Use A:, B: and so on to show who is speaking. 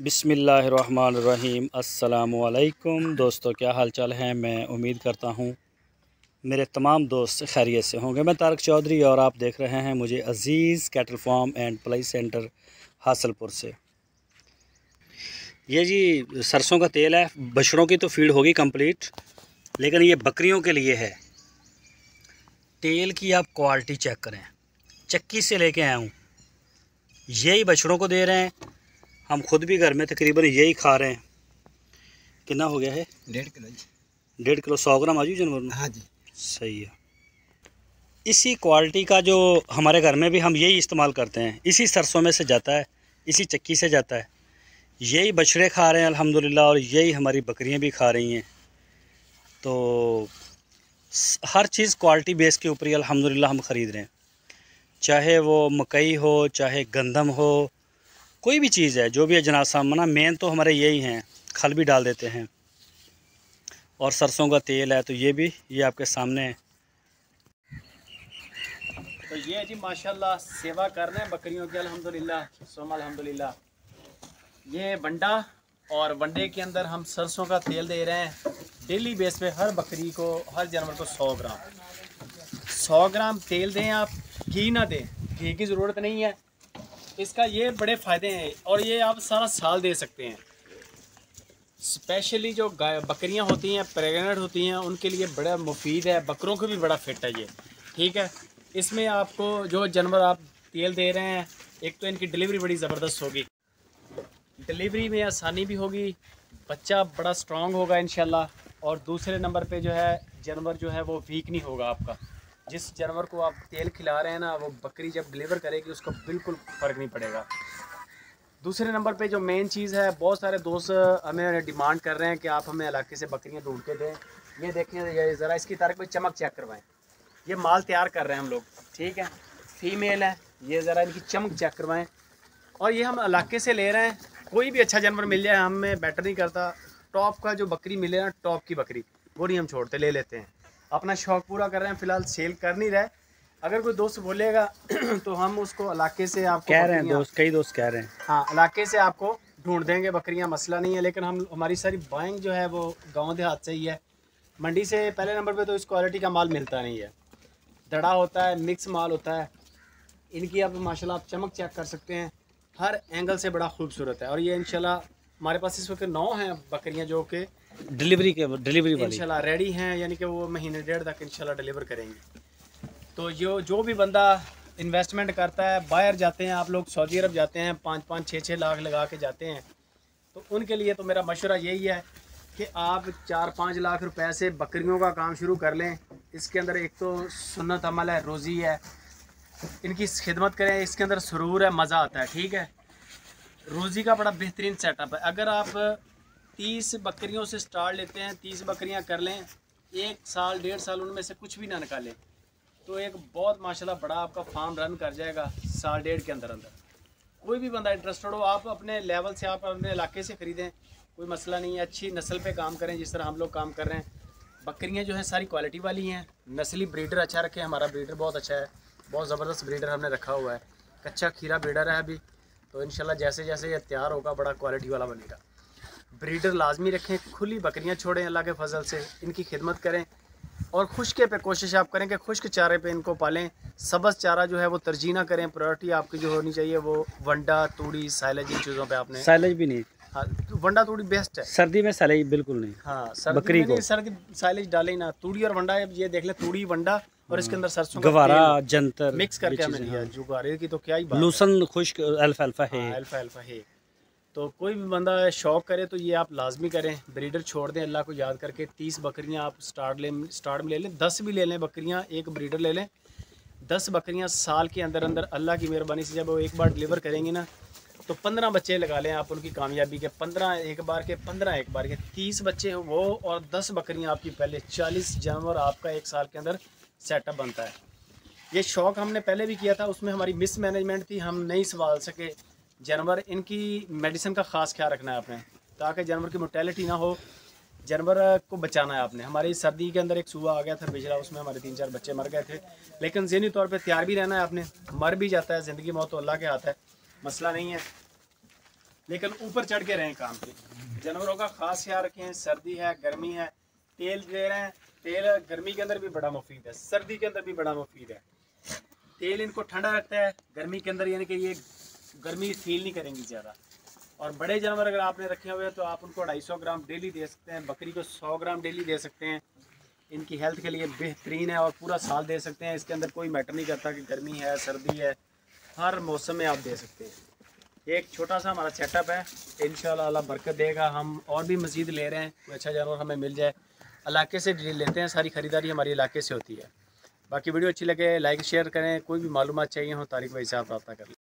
A: बिस्मिल्लाहिर्रहमानिर्रहीम। अस्सलामुअलैकुम दोस्तों, क्या हाल चाल है। मैं उम्मीद करता हूँ मेरे तमाम दोस्त खैरियत से होंगे। मैं तारक चौधरी और आप देख रहे हैं मुझे Aziz cattle farm and ply centre Hasalpur से। ये जी सरसों का तेल है। बछड़ों की तो फीड होगी कंप्लीट, लेकिन ये बकरियों के लिए है। तेल की आप क्वालिटी चेक करें, चक्की से लेके आया हूँ। यही बछड़ों को दे रहे हैं, हम खुद भी घर में तकरीबन यही खा रहे हैं। कितना हो गया है?
B: 1.5 किलो जी।
A: 1.5 किलो 100 ग्राम आजू जानवर में।
B: हाँ जी,
A: सही है। इसी क्वालिटी का जो हमारे घर में भी हम यही इस्तेमाल करते हैं। इसी सरसों में से जाता है, इसी चक्की से जाता है। यही बछड़े खा रहे हैं अल्हम्दुलिल्लाह, और यही हमारी बकरियां भी खा रही हैं। तो हर चीज़ क्वालिटी बेस के ऊपर ही अल्हम्दुलिल्लाह हम ख़रीद रहे हैं। चाहे वो मकई हो, चाहे गंदम हो, कोई भी चीज़ है, जो भी अजनास सामना, मेन तो हमारे यही हैं। खल भी डाल देते हैं और सरसों का तेल है, तो ये आपके सामने है।
B: तो ये जी माशाल्लाह सेवा कर रहे हैं बकरियों की अल्हम्दुलिल्लाह, सुम अल्हम्दुलिल्लाह। ये वंडा, और वंडे के अंदर हम सरसों का तेल दे रहे हैं डेली बेस पे। हर बकरी को, हर जानवर को 100 ग्राम तेल दें आप, घी ना दें, घी की ज़रूरत नहीं है। इसका ये बड़े फ़ायदे हैं और ये आप सारा साल दे सकते हैं। स्पेशली जो गाय बकरियां होती हैं, प्रेग्नेंट होती हैं, उनके लिए बड़ा मुफीद है। बकरों को भी बड़ा फिट है ये, ठीक है। इसमें आपको जो जानवर आप तेल दे रहे हैं, एक तो इनकी डिलीवरी बड़ी ज़बरदस्त होगी, डिलीवरी में आसानी भी होगी, बच्चा बड़ा स्ट्रांग होगा इंशाल्लाह। और दूसरे नंबर पे जो है जानवर जो है वो वीक नहीं होगा आपका। जिस जानवर को आप तेल खिला रहे हैं ना, वो बकरी जब डिलीवर करेगी उसको बिल्कुल फ़र्क नहीं पड़ेगा। दूसरे नंबर पे जो मेन चीज़ है, बहुत सारे दोस्त हमें डिमांड कर रहे हैं कि आप हमें इलाके से बकरियां ढूंढ के दें। ये देखें, ये ज़रा इसकी तारीख पे चमक चेक करवाएं। ये माल तैयार कर रहे हैं हम लोग, ठीक है। फीमेल है, ये ज़रा इनकी चमक चेक करवाएं। और ये हम इलाके से ले रहे हैं। कोई भी अच्छा जानवर मिल जाए हमें बेटर नहीं करता। टॉप का जो बकरी मिले ना, टॉप की बकरी, वो नहीं हम छोड़ते, ले लेते हैं। अपना शौक़ पूरा कर रहे हैं, फ़िलहाल सेल कर नहीं रहे। अगर कोई दोस्त बोलेगा तो हम उसको इलाके से आपको
A: कह रहे हैं दोस्त, कई दोस्त कह रहे हैं,
B: हाँ, इलाके से आपको ढूंढ देंगे बकरियां, मसला नहीं है। लेकिन हमारी सारी बाइंग जो है वो गांव देहात से ही है। मंडी से पहले नंबर पे तो इस क्वालिटी का माल मिलता नहीं है, दड़ा होता है, मिक्स माल होता है। इनकी आप माशाल्लाह आप चमक चेक कर सकते हैं, हर एंगल से बड़ा खूबसूरत है। और ये इंशाल्लाह हमारे पास इस वक्त 9 हैं बकरियाँ जो कि
A: डिलीवरी वाली
B: इंशाल्लाह रेडी हैं, यानी कि वो महीने 1.5 तक इंशाल्लाह डिलीवर करेंगे। तो जो भी बंदा इन्वेस्टमेंट करता है, बाहर जाते हैं, आप लोग सऊदी अरब जाते हैं, 5-5, 6-6 लाख लगा के जाते हैं, तो उनके लिए तो मेरा मशवरा यही है कि आप 4-5 लाख रुपए से बकरियों का काम शुरू कर लें। इसके अंदर एक तो सुन्नत अमल है, रोज़ी है, इनकी खिदमत करें, इसके अंदर सुरूर है, मज़ा आता है, ठीक है। रोज़ी का बड़ा बेहतरीन सेटअप है। अगर आप 30 बकरियों से स्टार्ट लेते हैं, 30 बकरियाँ कर लें, 1 साल 1.5 साल उनमें से कुछ भी ना निकालें, तो एक बहुत माशाल्लाह बड़ा आपका फार्म रन कर जाएगा साल 1.5 के अंदर अंदर। कोई भी बंदा इंटरेस्टेड हो, आप अपने लेवल से, आप अपने इलाके से ख़रीदें, कोई मसला नहीं है। अच्छी नस्ल पे काम करें जिस तरह हम लोग काम कर रहे हैं। बकरियां जो हैं सारी क्वालिटी वाली हैं, नस्ली ब्रीडर अच्छा रखे। हमारा ब्रीडर बहुत अच्छा है, बहुत ज़बरदस्त ब्रीडर हमने रखा हुआ है। कच्चा खीरा ब्रीडर है अभी, तो इंशाल्लाह जैसे जैसे ये तैयार होगा बड़ा क्वालिटी वाला बनेगा। ब्रीडर लाजमी रखें, खुली बकरियाँ छोड़ें अल्लाह के फजल से, इनकी खिदमत करें। और खुश्के पे कोशिश आप करें कि खुश्क चारे पे इनको पालें। सब्ज़ चारा जो है वो तरजीह ना करें। प्रायोरिटी आपकी जो होनी चाहिए वो वंडा, तूड़ी, साइलेज, इन चीज़ों पे आपने।
A: साइलेज भी नहीं।
B: हाँ, तो वंडा तूड़ी बेस्ट है।
A: सर्दी में साइलेज बिल्कुल नहीं।
B: हाँ, सर्दी
A: बकरी
B: में नहीं,
A: को
B: सर्दी साइलेज डाले ही ना। तूड़ी और वंडा, ये देख ले, तूड़ी वंडा और इसके अंदर सरसों का
A: गवारा,
B: तेल
A: जंतर
B: मिक्स करके हमने लिया। जुगारे की तो क्या ही बात है।
A: लूसन, खुश्क, अल्फा है।
B: हाँ, अल्फा है। तो कोई भी बंदा शौक़ करे तो ये आप लाजमी करें। ब्रीडर छोड़ दें अल्लाह को याद करके। 30 बकरियां आप स्टार्ट में ले लें, 10 भी ले लें बकरियां, एक ब्रीडर ले लें। 10 बकरियां साल के अंदर अंदर अल्लाह की मेहरबानी से जब वो एक बार डिलीवर करेंगी ना, तो 15 बच्चे लगा लें आप उनकी कामयाबी के। 15 एक बार के, 15 एक बार के, 30 बच्चे वो, और 10 बकरियाँ आपकी पहले, 40 जानवर आपका एक साल के अंदर सेटअप बनता है। ये शौक़ हमने पहले भी किया था, उसमें हमारी मिस मैनेजमेंट थी, हम नहीं संभाल सके जानवर। इनकी मेडिसिन का ख़ास ख्याल रखना है आपने, ताकि जानवर की मोर्टेलिटी ना हो। जानवर को बचाना है आपने। हमारी सर्दी के अंदर एक सूबा आ गया था पिछला, उसमें हमारे 3-4 बच्चे मर गए थे। लेकिन ज़हनी तौर पे तैयार भी रहना है आपने। मर भी जाता है, ज़िंदगी मौत तो अल्लाह के हाथ है, मसला नहीं है। लेकिन ऊपर चढ़ के रहें काम पे। जानवरों का खास ख्याल रखें। सर्दी है, गर्मी है, तेल दे रहे हैं। तेल गर्मी के अंदर भी बड़ा मुफीद है, सर्दी के अंदर भी बड़ा मुफीद है। तेल इनको ठंडा रखता है गर्मी के अंदर, यानी कि ये गर्मी फील नहीं करेंगी ज़्यादा। और बड़े जानवर अगर आपने रखे हुए हैं तो आप उनको 250 ग्राम डेली दे सकते हैं। बकरी को 100 ग्राम डेली दे सकते हैं। इनकी हेल्थ के लिए बेहतरीन है और पूरा साल दे सकते हैं। इसके अंदर कोई मैटर नहीं करता कि गर्मी है सर्दी है, हर मौसम में आप दे सकते हैं। एक छोटा सा हमारा सेटअप है, इंशाल्लाह अल्लाह बरकत देगा। हम और भी मज़ीद ले रहे हैं, कोई अच्छा जानवर हमें मिल जाए। इलाके से लेते हैं, सारी ख़रीदारी हमारी इलाके से होती है। बाकी वीडियो अच्छी लगे लाइक शेयर करें। कोई भी मालूमात चाहिए हो तारिक भाई साहब रब्ता करें।